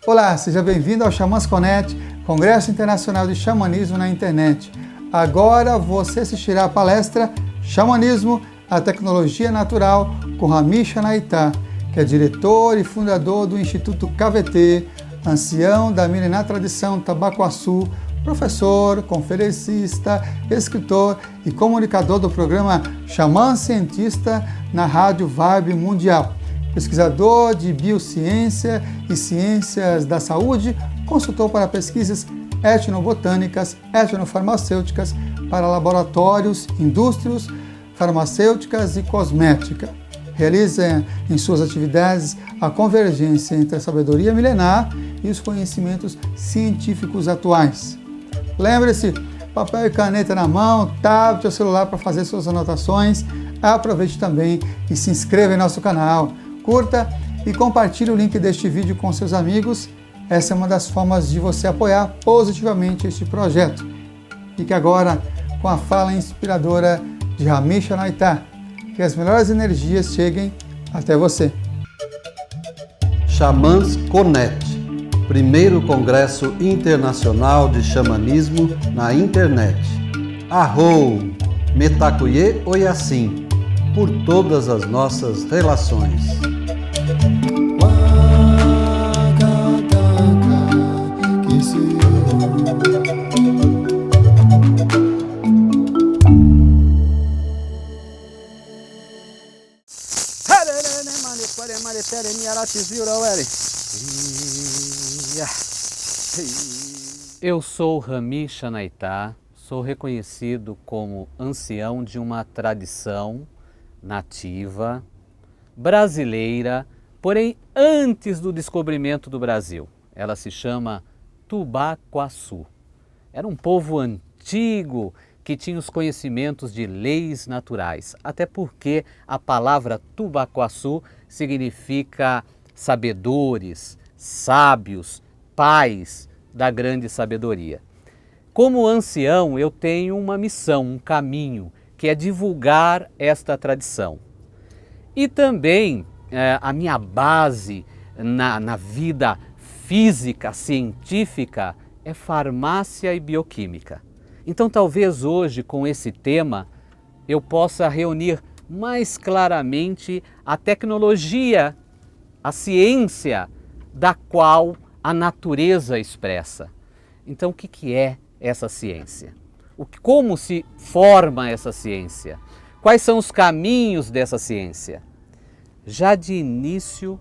Olá, seja bem-vindo ao Xamãs Connect, Congresso Internacional de Xamanismo na Internet. Agora você assistirá a palestra Xamanismo, a Tecnologia Natural, com Rami Shanaita, que é diretor e fundador do Instituto KVT, ancião da milenar tradição Tabacuaçu, professor, conferencista, escritor e comunicador do programa Xamã Cientista na Rádio Vibe Mundial. Pesquisador de biociência e ciências da saúde, consultor para pesquisas etnobotânicas, etnofarmacêuticas para laboratórios, indústrias farmacêuticas e cosmética. Realiza em suas atividades a convergência entre a sabedoria milenar e os conhecimentos científicos atuais. Lembre-se, papel e caneta na mão, tablet ou celular para fazer suas anotações. Aproveite também e se inscreva em nosso canal. Curta e compartilhe o link deste vídeo com seus amigos. Essa é uma das formas de você apoiar positivamente este projeto. Fique agora com a fala inspiradora de Rami Shanaita. Que as melhores energias cheguem até você. Xamãs Connect, primeiro Congresso Internacional de Xamanismo na Internet. Arrou, Metacuye Oyassim, por todas as nossas relações. Eu sou Rami Shanaita, sou reconhecido como ancião de uma tradição nativa, brasileira, porém antes do descobrimento do Brasil. Ela se chama Tubacuaçu. Era um povo antigo que tinha os conhecimentos de leis naturais, até porque a palavra Tubacuaçu significa sabedores, sábios, pais da grande sabedoria. Como ancião, eu tenho uma missão, um caminho, que é divulgar esta tradição. E também a minha base na vida física, científica, é farmácia e bioquímica. Então talvez hoje, com esse tema, eu possa reunir mais claramente a tecnologia, a ciência da qual a natureza expressa. Então o que é essa ciência? Como se forma essa ciência? Quais são os caminhos dessa ciência? Já de início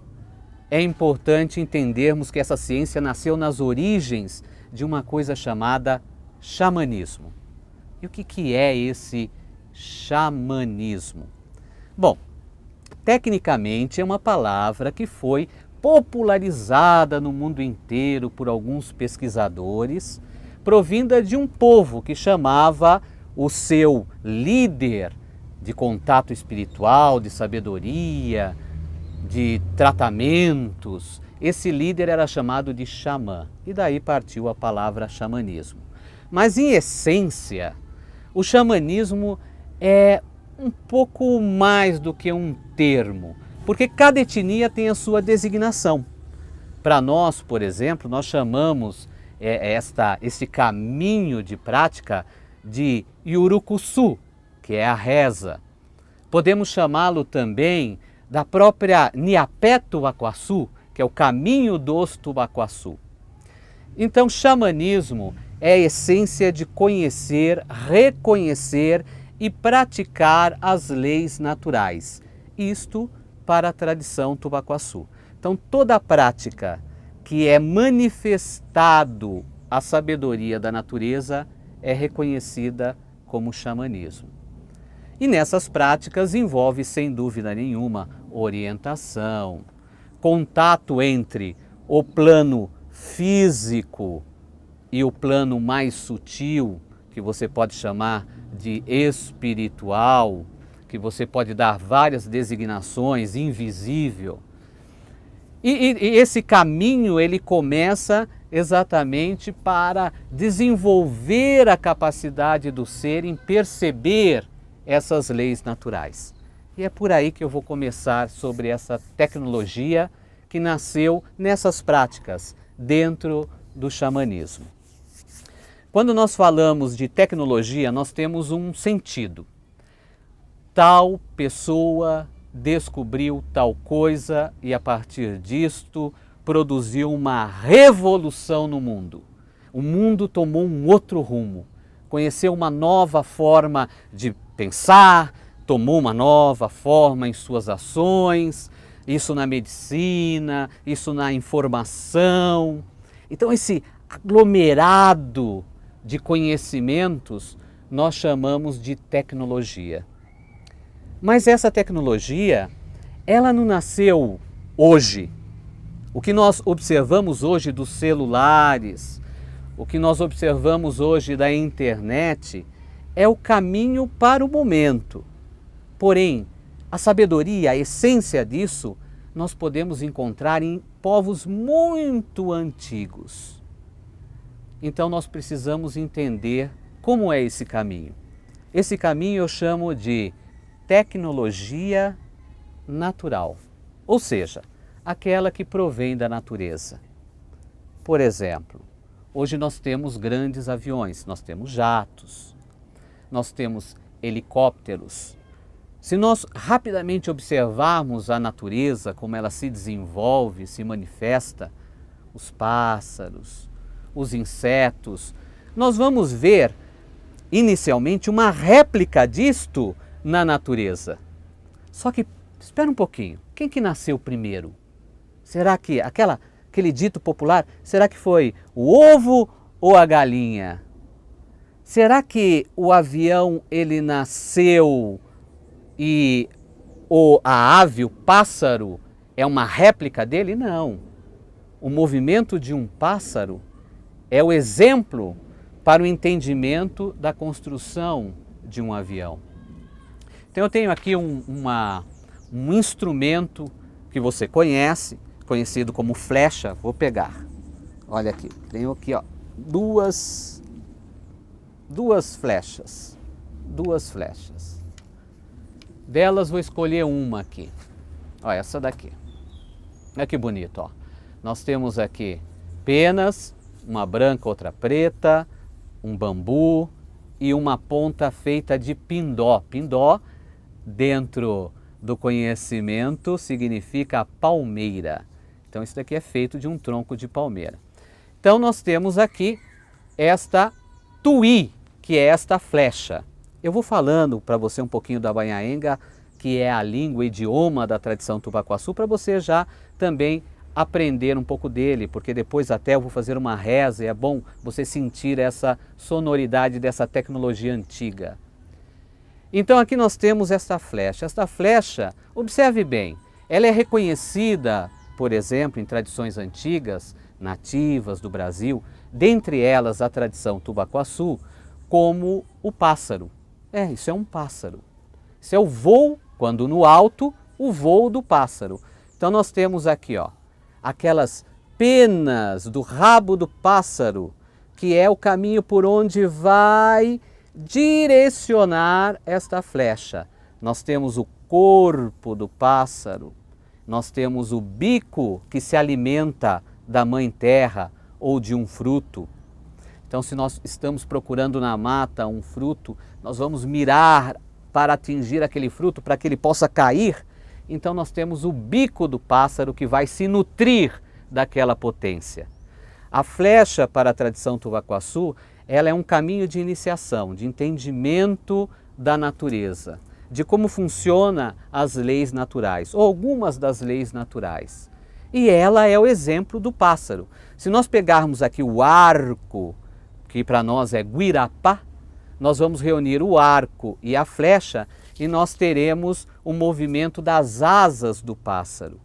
é importante entendermos que essa ciência nasceu nas origens de uma coisa chamada xamanismo. E o que é esse xamanismo? Bom, tecnicamente é uma palavra que foi popularizada no mundo inteiro por alguns pesquisadores, provinda de um povo que chamava o seu líder de contato espiritual, de sabedoria, de tratamentos. Esse líder era chamado de xamã, e daí partiu a palavra xamanismo. Mas em essência, o xamanismo é um pouco mais do que um termo, porque cada etnia tem a sua designação. Para nós, por exemplo, nós chamamos esse caminho de prática de Yurucuçu, que é a reza. Podemos chamá-lo também da própria Niapé Tubacuaçu, que é o caminho dos Tubacuaçu. Então, xamanismo é a essência de conhecer, reconhecer e praticar as leis naturais. Isto para a tradição Tubacuaçu. Então, toda a prática que é manifestado a sabedoria da natureza é reconhecida como xamanismo. E nessas práticas envolve, sem dúvida nenhuma, orientação, contato entre o plano físico e o plano mais sutil, que você pode chamar de espiritual, que você pode dar várias designações, invisível. E esse caminho ele começa exatamente para desenvolver a capacidade do ser em perceber essas leis naturais. E é por aí que eu vou começar sobre essa tecnologia que nasceu nessas práticas dentro do xamanismo. Quando nós falamos de tecnologia, nós temos um sentido. Tal pessoa descobriu tal coisa e a partir disto produziu uma revolução no mundo. O mundo tomou um outro rumo, conheceu uma nova forma de pensar, tomou uma nova forma em suas ações, isso na medicina, isso na informação. Então esse aglomerado de conhecimentos nós chamamos de tecnologia. Mas essa tecnologia, ela não nasceu hoje. O que nós observamos hoje dos celulares, o que nós observamos hoje da internet, é o caminho para o momento. Porém, a sabedoria, a essência disso, nós podemos encontrar em povos muito antigos. Então nós precisamos entender como é esse caminho. Esse caminho eu chamo de tecnologia natural, ou seja, aquela que provém da natureza. Por exemplo, hoje nós temos grandes aviões, nós temos jatos, nós temos helicópteros. Se nós rapidamente observarmos a natureza, como ela se desenvolve, se manifesta, os pássaros, os insetos, nós vamos ver inicialmente uma réplica disto na natureza. Só que, espera um pouquinho, quem que nasceu primeiro? Será que aquele dito popular, será que foi o ovo ou a galinha? Será que o avião ele nasceu e a ave, o pássaro, é uma réplica dele? Não. O movimento de um pássaro é o exemplo para o entendimento da construção de um avião. Então eu tenho aqui um instrumento que você conhece, conhecido como flecha. Vou pegar. Olha aqui, tenho aqui ó, duas flechas. Delas vou escolher uma aqui. Ó, essa daqui. Olha que bonito, ó. Nós temos aqui penas, uma branca, outra preta, um bambu e uma ponta feita de pindó. Pindó, dentro do conhecimento, significa palmeira. Então isso daqui é feito de um tronco de palmeira. Então nós temos aqui esta tuí, que é esta flecha. Eu vou falando para você um pouquinho da banhaenga, que é a língua, idioma da tradição Tupacuaçu, para você já também aprender um pouco dele, porque depois até eu vou fazer uma reza e é bom você sentir essa sonoridade dessa tecnologia antiga. Então aqui nós temos esta flecha. Esta flecha, observe bem, ela é reconhecida, por exemplo, em tradições antigas, nativas do Brasil, dentre elas a tradição Tupacuaçu, como o pássaro. Isso é um pássaro. Isso é o voo, quando no alto, o voo do pássaro. Então nós temos aqui, ó, aquelas penas do rabo do pássaro, que é o caminho por onde vai direcionar esta flecha. Nós temos o corpo do pássaro, nós temos o bico que se alimenta da mãe terra ou de um fruto. Então, se nós estamos procurando na mata um fruto, nós vamos mirar para atingir aquele fruto, para que ele possa cair. Então, nós temos o bico do pássaro que vai se nutrir daquela potência. A flecha, para a tradição Tupacuaçu, ela é um caminho de iniciação, de entendimento da natureza, de como funcionam as leis naturais, ou algumas das leis naturais. E ela é o exemplo do pássaro. Se nós pegarmos aqui o arco, que para nós é guirapá, nós vamos reunir o arco e a flecha e nós teremos o movimento das asas do pássaro.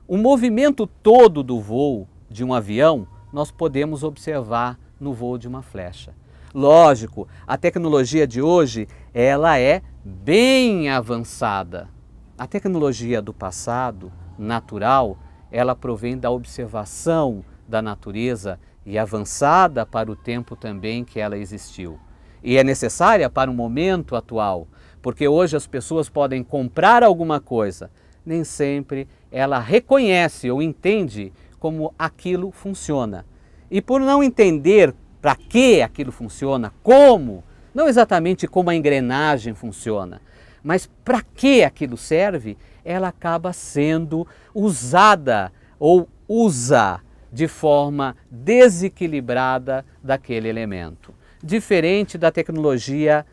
O movimento todo do voo de um avião nós podemos observar no voo de uma flecha. Lógico, a tecnologia de hoje ela é bem avançada. A tecnologia do passado, natural, ela provém da observação da natureza e avançada para o tempo também que ela existiu. E é necessária para o momento atual, porque hoje as pessoas podem comprar alguma coisa, nem sempre ela reconhece ou entende como aquilo funciona. E por não entender para que aquilo funciona, como, não exatamente como a engrenagem funciona, mas para que aquilo serve, ela acaba sendo usada ou usa de forma desequilibrada daquele elemento. Diferente da tecnologia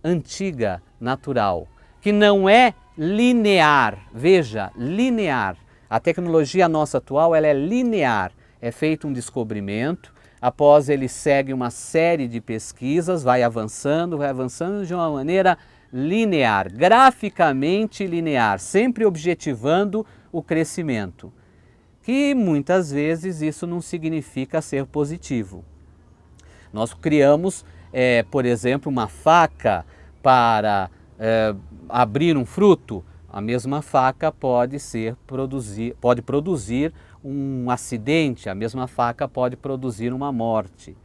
antiga, natural, que não é linear. Veja, linear. A tecnologia nossa atual, ela é linear. É feito um descobrimento, após ele segue uma série de pesquisas, vai avançando de uma maneira linear, graficamente linear, sempre objetivando o crescimento. Que muitas vezes isso não significa ser positivo. Nós criamos, por exemplo, uma faca para abrir um fruto. A mesma faca pode produzir um acidente, a mesma faca pode produzir uma morte.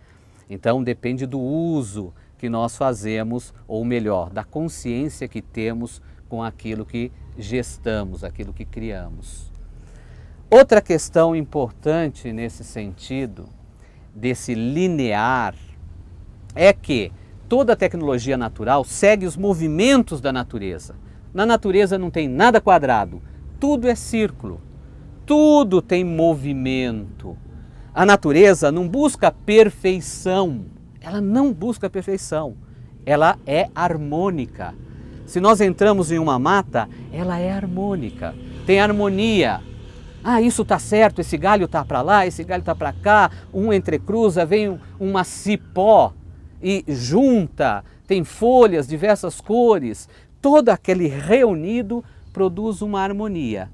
Então depende do uso que nós fazemos, ou melhor, da consciência que temos com aquilo que gestamos, aquilo que criamos. Outra questão importante nesse sentido, desse linear, é que toda tecnologia natural segue os movimentos da natureza. Na natureza não tem nada quadrado, tudo é círculo, tudo tem movimento. A natureza não busca perfeição, ela não busca perfeição, ela é harmônica. Se nós entramos em uma mata, ela é harmônica, tem harmonia. Ah, isso está certo, esse galho está para lá, esse galho está para cá, um entrecruza, vem uma cipó e junta, tem folhas, diversas cores, todo aquele reunido produz uma harmonia,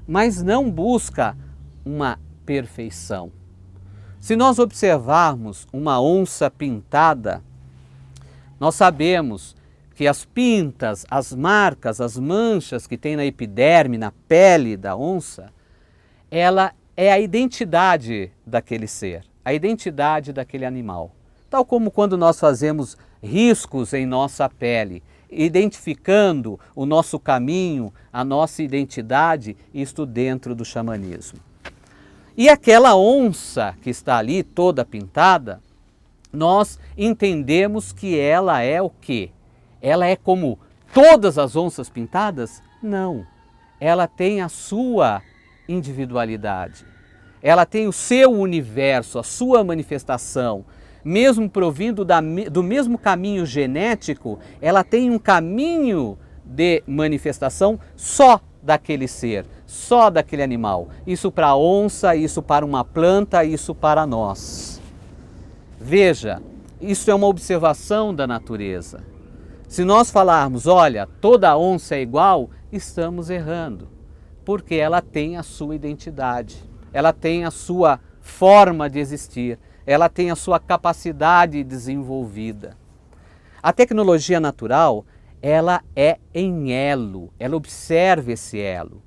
mas não busca uma perfeição. Se nós observarmos uma onça pintada, nós sabemos que as pintas, as marcas, as manchas que tem na epiderme, na pele da onça, ela é a identidade daquele ser, a identidade daquele animal. Tal como quando nós fazemos riscos em nossa pele, identificando o nosso caminho, a nossa identidade, isto dentro do xamanismo. E aquela onça que está ali toda pintada, nós entendemos que ela é o quê? Ela é como todas as onças pintadas? Não. Ela tem a sua individualidade. Ela tem o seu universo, a sua manifestação. Mesmo provindo do mesmo caminho genético, ela tem um caminho de manifestação só daquele ser, só daquele animal. Isso para a onça, isso para uma planta, isso para nós. Veja, isso é uma observação da natureza. Se nós falarmos, olha, toda onça é igual, estamos errando, porque ela tem a sua identidade, ela tem a sua forma de existir, ela tem a sua capacidade desenvolvida. A tecnologia natural, ela é em elo, ela observa esse elo.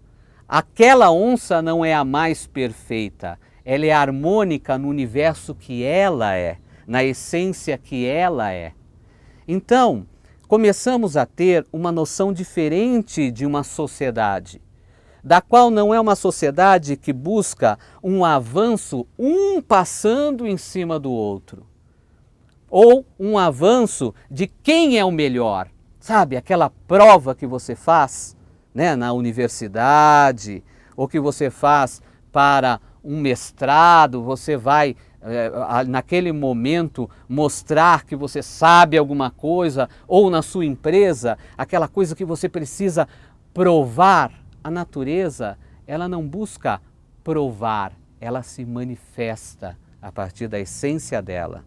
Aquela onça não é a mais perfeita, ela é harmônica no universo que ela é, na essência que ela é. Então, começamos a ter uma noção diferente de uma sociedade, da qual não é uma sociedade que busca um avanço, um passando em cima do outro, ou um avanço de quem é o melhor. Sabe, aquela prova que você faz, né, na universidade, ou que você faz para um mestrado, você vai naquele momento mostrar que você sabe alguma coisa, ou na sua empresa, aquela coisa que você precisa provar. A natureza, ela não busca provar, ela se manifesta a partir da essência dela.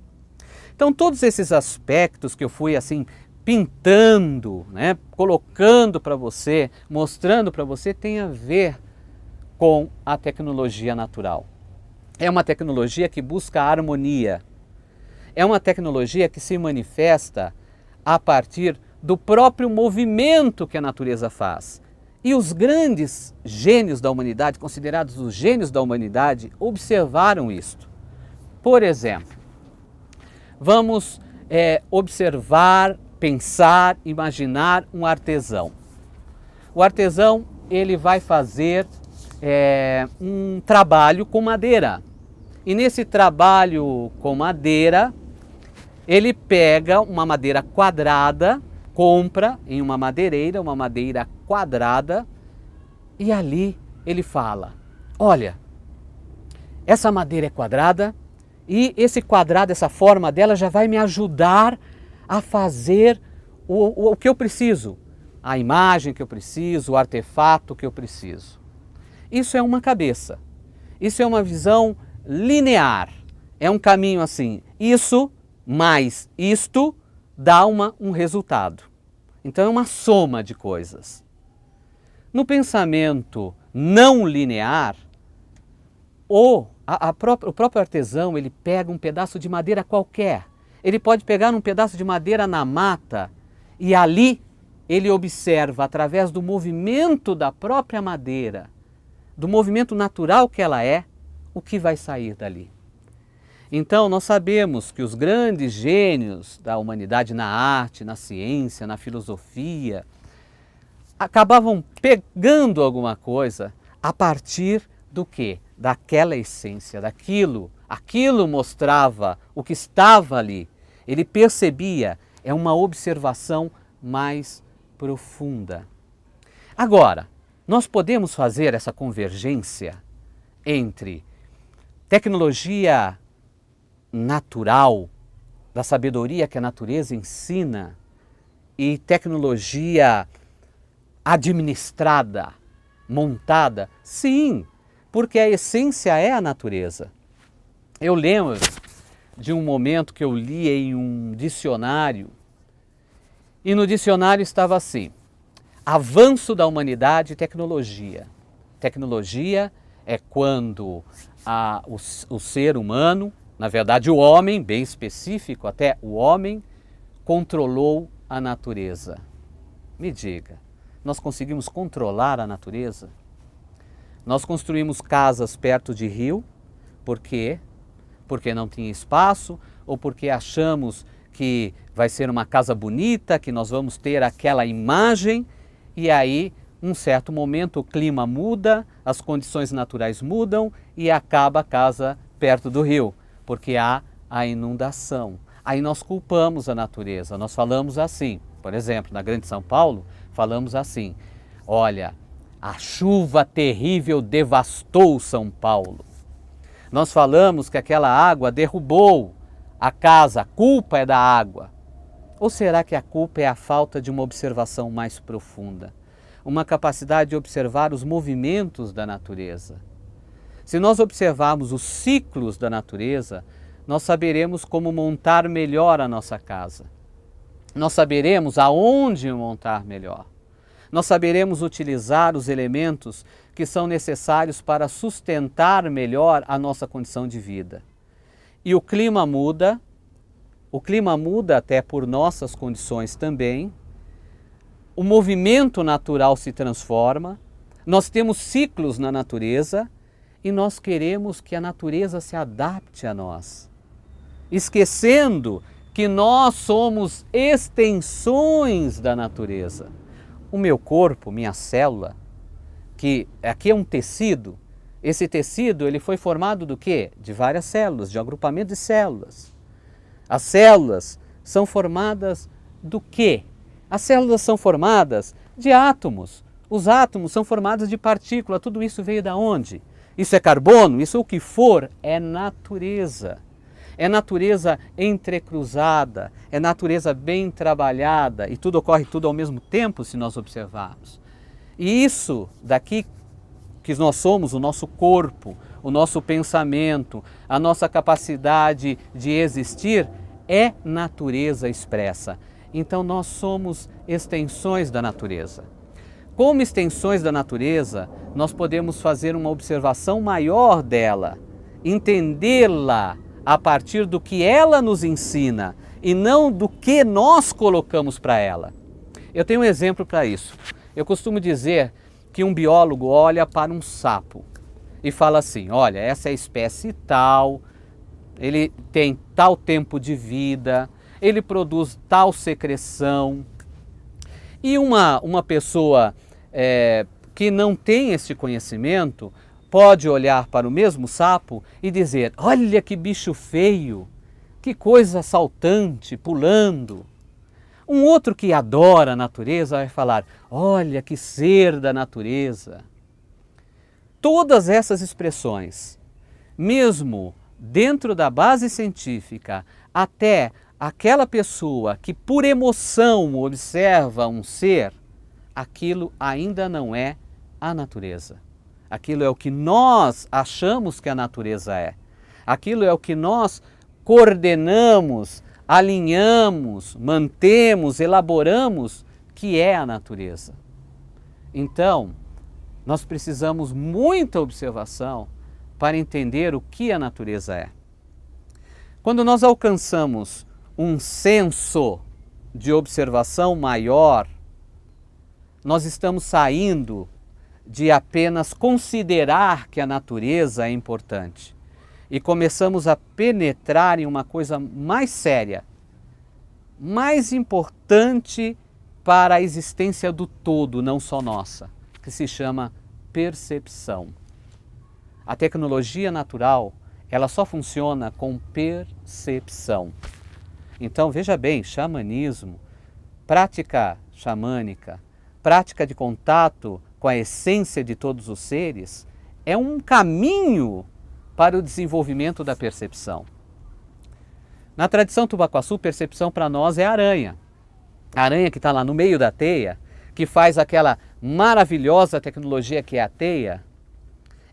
Então todos esses aspectos que eu fui assim pintando, né, colocando para você, mostrando para você, tem a ver com a tecnologia natural. É uma tecnologia que busca a harmonia. É uma tecnologia que se manifesta a partir do próprio movimento que a natureza faz. E os grandes gênios da humanidade, considerados os gênios da humanidade, observaram isto. Por exemplo, vamos observar, pensar, imaginar um artesão. O artesão ele vai fazer um trabalho com madeira. E nesse trabalho com madeira, ele pega uma madeira quadrada, compra em uma madeireira uma madeira quadrada, e ali ele fala: olha, essa madeira é quadrada e esse quadrado, essa forma dela já vai me ajudar a fazer o que eu preciso, a imagem que eu preciso, o artefato que eu preciso. Isso é uma cabeça, isso é uma visão linear, é um caminho assim, isso mais isto dá um resultado. Então é uma soma de coisas. No pensamento não linear, o próprio artesão, ele pega um pedaço de madeira qualquer, ele pode pegar um pedaço de madeira na mata e ali ele observa, através do movimento da própria madeira, do movimento natural que ela é, o que vai sair dali. Então nós sabemos que os grandes gênios da humanidade na arte, na ciência, na filosofia, acabavam pegando alguma coisa a partir do quê? Daquela essência, daquilo. Aquilo mostrava o que estava ali. Ele percebia, é uma observação mais profunda. Agora, nós podemos fazer essa convergência entre tecnologia natural, da sabedoria que a natureza ensina, e tecnologia administrada, montada? Sim, porque a essência é a natureza. Eu lembro de um momento que eu li em um dicionário, e no dicionário estava assim: avanço da humanidade e tecnologia. Tecnologia é quando o ser humano, na verdade o homem, bem específico até o homem, controlou a natureza. Me diga, nós conseguimos controlar a natureza? Nós construímos casas perto de rio, por quê? Porque não tinha espaço, ou porque achamos que vai ser uma casa bonita, que nós vamos ter aquela imagem, e aí, um certo momento, o clima muda, as condições naturais mudam e acaba a casa perto do rio, porque há a inundação. Aí nós culpamos a natureza, nós falamos assim, por exemplo, na Grande São Paulo, falamos assim: olha, a chuva terrível devastou São Paulo. Nós falamos que aquela água derrubou a casa, a culpa é da água. Ou será que a culpa é a falta de uma observação mais profunda? Uma capacidade de observar os movimentos da natureza. Se nós observarmos os ciclos da natureza, nós saberemos como montar melhor a nossa casa. Nós saberemos aonde montar melhor. Nós saberemos utilizar os elementos que são necessários para sustentar melhor a nossa condição de vida. E o clima muda até por nossas condições também. O movimento natural se transforma, nós temos ciclos na natureza e nós queremos que a natureza se adapte a nós, esquecendo que nós somos extensões da natureza. O meu corpo, minha célula, que aqui é um tecido, esse tecido ele foi formado do quê? De várias células, de um agrupamento de células. As células são formadas do quê? As células são formadas de átomos. Os átomos são formados de partículas. Tudo isso veio da onde? Isso é carbono? Isso o que for é natureza. É natureza entrecruzada, é natureza bem trabalhada e tudo ocorre tudo ao mesmo tempo se nós observarmos. E isso daqui que nós somos, o nosso corpo, o nosso pensamento, a nossa capacidade de existir é natureza expressa. Então nós somos extensões da natureza. Como extensões da natureza, nós podemos fazer uma observação maior dela, entendê-la a partir do que ela nos ensina e não do que nós colocamos para ela. Eu tenho um exemplo para isso. Eu costumo dizer que um biólogo olha para um sapo e fala assim: olha, essa é a espécie tal, ele tem tal tempo de vida, ele produz tal secreção. E uma pessoa que não tem este conhecimento pode olhar para o mesmo sapo e dizer: olha que bicho feio, que coisa saltante, pulando. Um outro que adora a natureza vai falar: olha que ser da natureza. Todas essas expressões, mesmo dentro da base científica, até aquela pessoa que por emoção observa um ser, aquilo ainda não é a natureza. Aquilo é o que nós achamos que a natureza é. Aquilo é o que nós coordenamos, alinhamos, mantemos, elaboramos, que é a natureza. Então, nós precisamos muita observação para entender o que a natureza é. Quando nós alcançamos um senso de observação maior, nós estamos saindo de apenas considerar que a natureza é importante e começamos a penetrar em uma coisa mais séria, mais importante para a existência do todo, não só nossa, que se chama percepção. A tecnologia natural, ela só funciona com percepção. Então, veja bem, xamanismo, prática xamânica, prática de contato com a essência de todos os seres, é um caminho para o desenvolvimento da percepção. Na tradição tubacuaçu, percepção para nós é a aranha. A aranha que está lá no meio da teia, que faz aquela maravilhosa tecnologia que é a teia,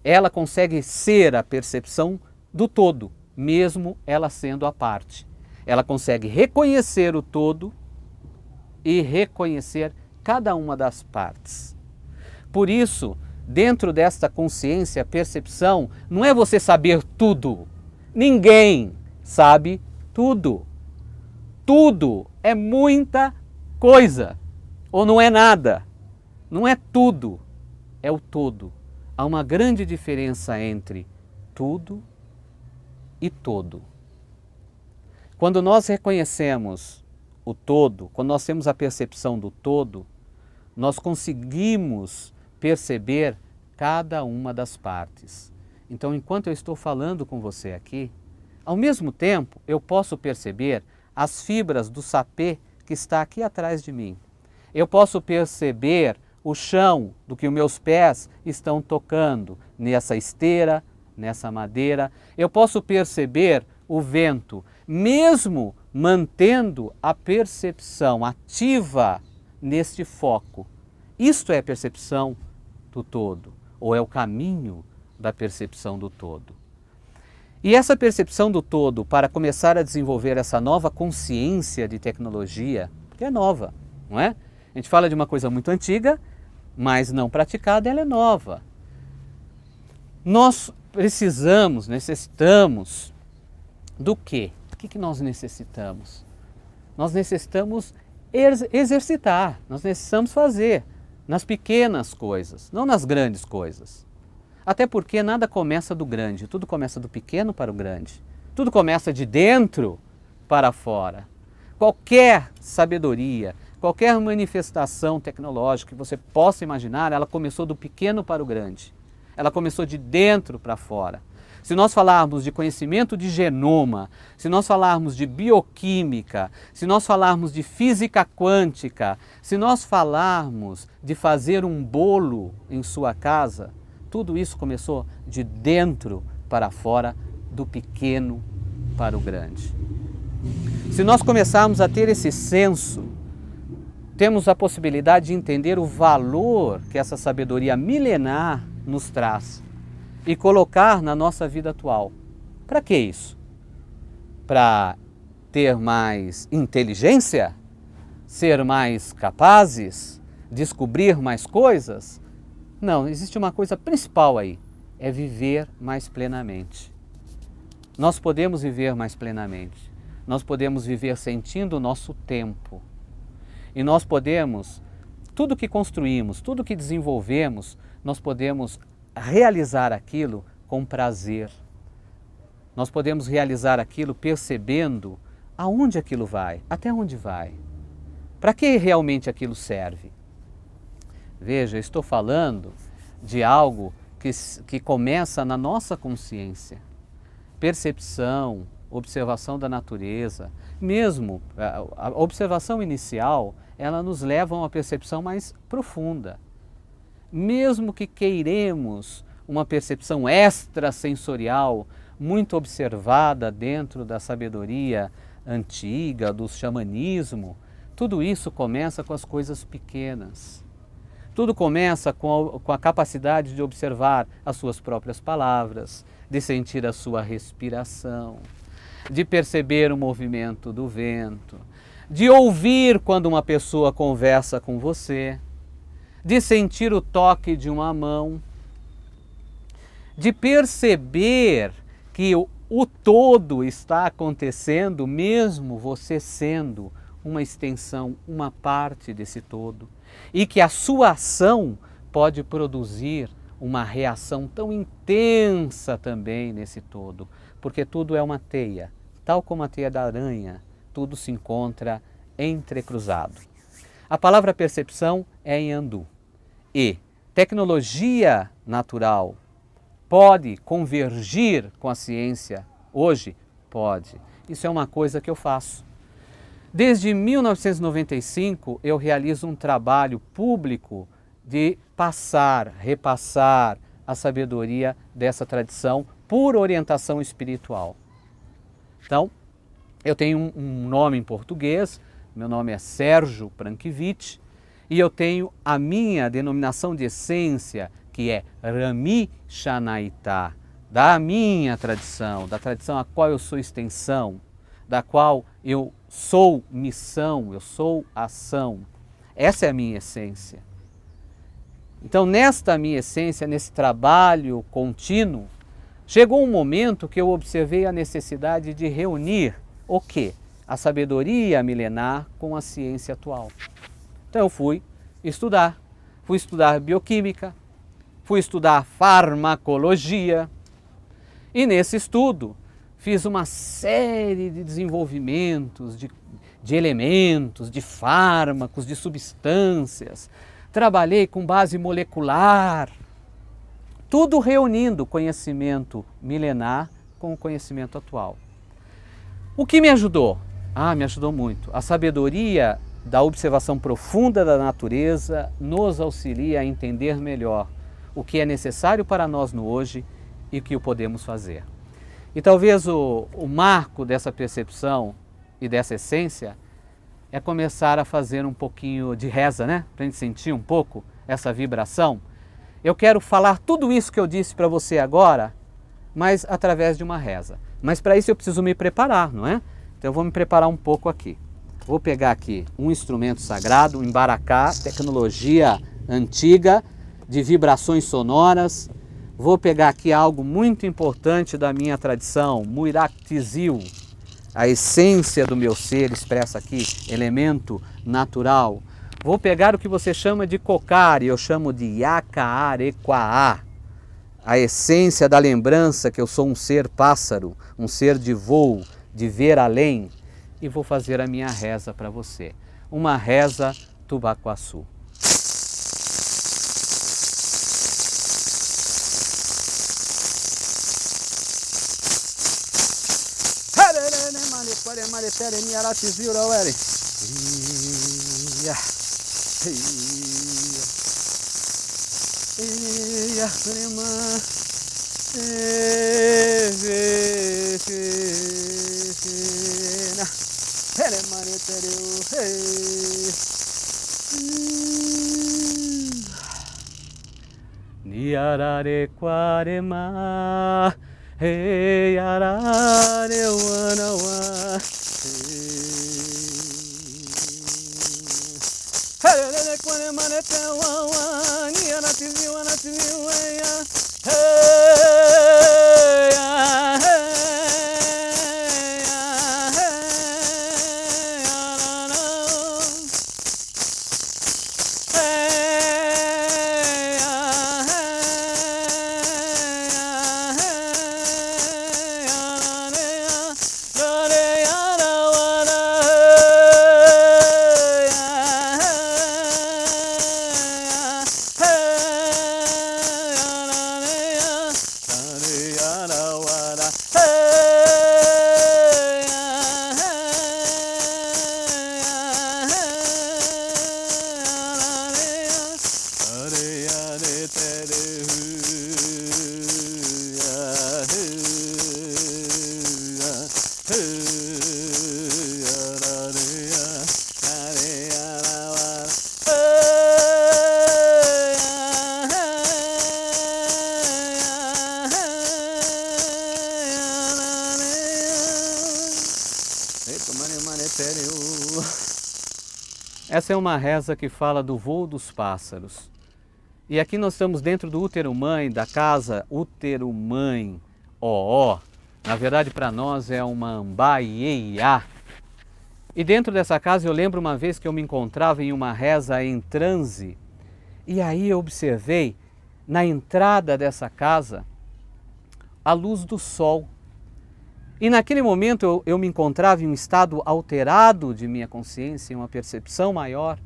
ela consegue ser a percepção do todo, mesmo ela sendo a parte. Ela consegue reconhecer o todo e reconhecer cada uma das partes. Por isso, dentro desta consciência, percepção, não é você saber tudo. Ninguém sabe tudo. Tudo é muita coisa, ou não é nada. Não é tudo, é o todo. Há uma grande diferença entre tudo e todo. Quando nós reconhecemos o todo, quando nós temos a percepção do todo, nós conseguimos perceber cada uma das partes. Então, enquanto eu estou falando com você aqui, ao mesmo tempo eu posso perceber as fibras do sapê que está aqui atrás de mim. Eu posso perceber o chão do que os meus pés estão tocando nessa esteira, nessa madeira. Eu posso perceber o vento, mesmo mantendo a percepção ativa neste foco. Isto é a percepção do todo, ou é o caminho da percepção do todo. E essa percepção do todo, para começar a desenvolver essa nova consciência de tecnologia, que é nova, não é? A gente fala de uma coisa muito antiga, mas não praticada, ela é nova. Nós necessitamos do quê? O que nós necessitamos? Nós necessitamos exercitar, nós necessitamos fazer nas pequenas coisas, não nas grandes coisas. Até porque nada começa do grande, tudo começa do pequeno para o grande. Tudo começa de dentro para fora. Qualquer sabedoria, qualquer manifestação tecnológica que você possa imaginar, ela começou do pequeno para o grande. Ela começou de dentro para fora. Se nós falarmos de conhecimento de genoma, se nós falarmos de bioquímica, se nós falarmos de física quântica, se nós falarmos de fazer um bolo em sua casa, tudo isso começou de dentro para fora, do pequeno para o grande. Se nós começarmos a ter esse senso, temos a possibilidade de entender o valor que essa sabedoria milenar nos traz e colocar na nossa vida atual. Para que isso? Para ter mais inteligência? Ser mais capazes? Descobrir mais coisas? Não, existe uma coisa principal aí, é viver mais plenamente. Nós podemos viver mais plenamente, nós podemos viver sentindo o nosso tempo. E nós podemos, tudo que construímos, tudo que desenvolvemos, nós podemos realizar aquilo com prazer. Nós podemos realizar aquilo percebendo aonde aquilo vai, até onde vai. Para que realmente aquilo serve? Veja, estou falando de algo que começa na nossa consciência. Percepção, observação da natureza, mesmo a observação inicial, ela nos leva a uma percepção mais profunda. Mesmo que queiremos uma percepção extrasensorial, muito observada dentro da sabedoria antiga, do xamanismo, tudo isso começa com as coisas pequenas. Tudo começa com a capacidade de observar as suas próprias palavras, de sentir a sua respiração, de perceber o movimento do vento, de ouvir quando uma pessoa conversa com você, de sentir o toque de uma mão, de perceber que o todo está acontecendo, mesmo você sendo uma extensão, uma parte desse todo, e que a sua ação pode produzir uma reação tão intensa também nesse todo, porque tudo é uma teia, tal como a teia da aranha, tudo se encontra entrecruzado. A palavra percepção é em Andu, e tecnologia natural pode convergir com a ciência hoje? Pode. Isso é uma coisa que eu faço. Desde 1995 eu realizo um trabalho público de repassar a sabedoria dessa tradição por orientação espiritual. Então, eu tenho um nome em português, meu nome é Sérgio Prankiewicz, e eu tenho a minha denominação de essência, que é Rami Shanaitá, da minha tradição, da tradição a qual eu sou extensão, da qual eu sou missão, eu sou ação. Essa é a minha essência. Então, nesta minha essência, nesse trabalho contínuo, chegou um momento que eu observei a necessidade de reunir o quê? A sabedoria milenar com a ciência atual. Então eu fui estudar bioquímica, fui estudar farmacologia e nesse estudo fiz uma série de desenvolvimentos de elementos, de fármacos, de substâncias. Trabalhei com base molecular, tudo reunindo conhecimento milenar com o conhecimento atual. O que me ajudou? Me ajudou muito. A sabedoria da observação profunda da natureza nos auxilia a entender melhor o que é necessário para nós no hoje e o que podemos fazer. E talvez o marco dessa percepção e dessa essência é começar a fazer um pouquinho de reza, né? Para a gente sentir um pouco essa vibração. Eu quero falar tudo isso que eu disse para você agora, mas através de uma reza. Mas para isso eu preciso me preparar, não é? Então eu vou me preparar um pouco aqui. Vou pegar aqui um instrumento sagrado, um embaracá, tecnologia antiga, de vibrações sonoras. Vou pegar aqui algo muito importante da minha tradição, Muirak Tizil, a essência do meu ser expressa aqui, elemento natural. Vou pegar o que você chama de cocar, e eu chamo de Yakaarequaá, a essência da lembrança que eu sou um ser pássaro, um ser de voo, de ver além, e vou fazer a minha reza para você. Uma reza Tubacuaçu. Niararequarema, hey arare wanawa, hey quarema netewa, niaratizi wanatizi weya, Essa é uma reza que fala do voo dos pássaros. E aqui nós estamos dentro do útero-mãe, da casa útero-mãe ó. Na verdade, para nós é uma ambaieiá. E dentro dessa casa eu lembro uma vez que eu me encontrava em uma reza em transe. E aí eu observei, na entrada dessa casa, a luz do sol. E naquele momento eu me encontrava em um estado alterado de minha consciência, em uma percepção maior,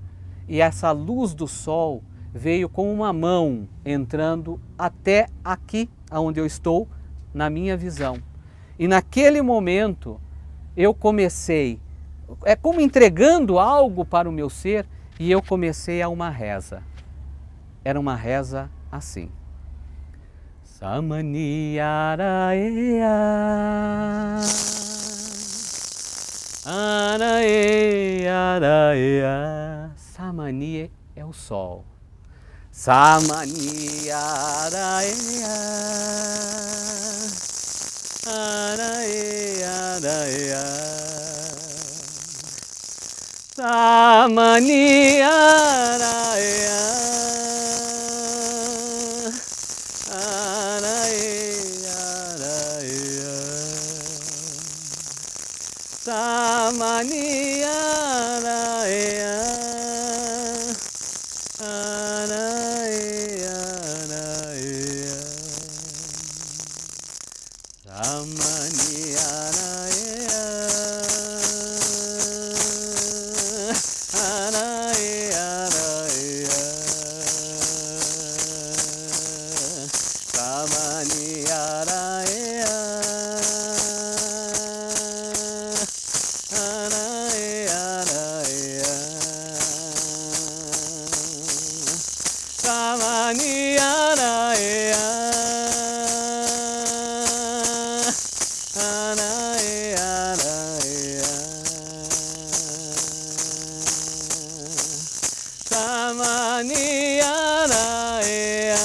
e essa luz do sol veio com uma mão entrando até aqui, onde eu estou, na minha visão. E naquele momento eu comecei, é como entregando algo para o meu ser, e eu comecei a uma reza. Era uma reza assim. Samani araea, araea. Samani é o sol. Samani araea, araea. Samani araea. Samani araea, araea, araea. Samani araea, araea, araea. Samani araea. Samani araea, araea, araea. Samani araea,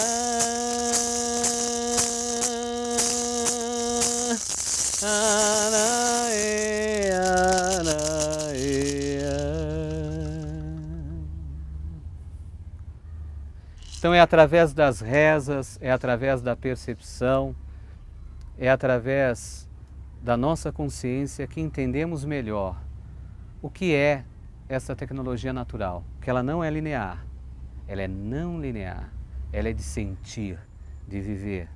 araea, araea. Então é através das rezas, é através da percepção, é através da nossa consciência que entendemos melhor o que é essa tecnologia natural, que ela não é linear, ela é não linear, ela é de sentir, de viver,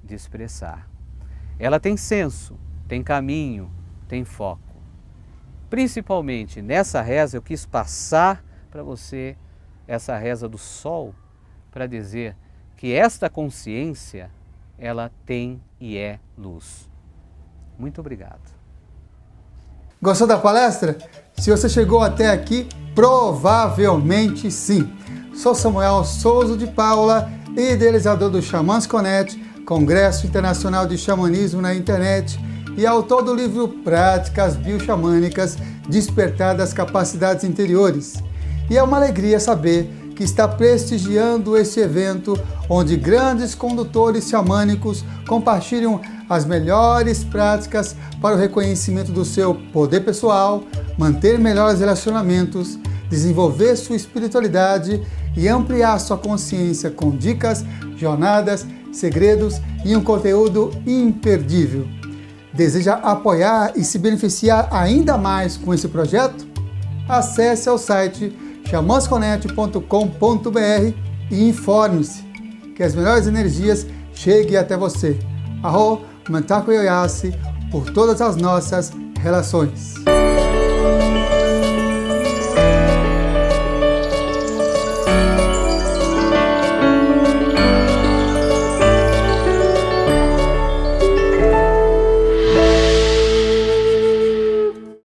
de expressar. Ela tem senso, tem caminho, tem foco. Principalmente nessa reza eu quis passar para você essa reza do sol, para dizer que esta consciência, ela tem e é luz. Muito obrigado. Gostou da palestra? Se você chegou até aqui, provavelmente sim. Sou Samuel Souza de Paula, idealizador do Xamãs Connect, Congresso Internacional de Xamanismo na Internet, e autor do livro Práticas Bioxamânicas, Despertar das Capacidades Interiores. E é uma alegria saber que está prestigiando este evento, onde grandes condutores xamânicos compartilham as melhores práticas para o reconhecimento do seu poder pessoal, manter melhores relacionamentos, desenvolver sua espiritualidade e ampliar sua consciência com dicas, jornadas, segredos e um conteúdo imperdível. Deseja apoiar e se beneficiar ainda mais com esse projeto? Acesse ao site xamansconnect.com.br e informe-se que as melhores energias cheguem até você. Arro, Mentaku Yoyasi, por todas as nossas relações.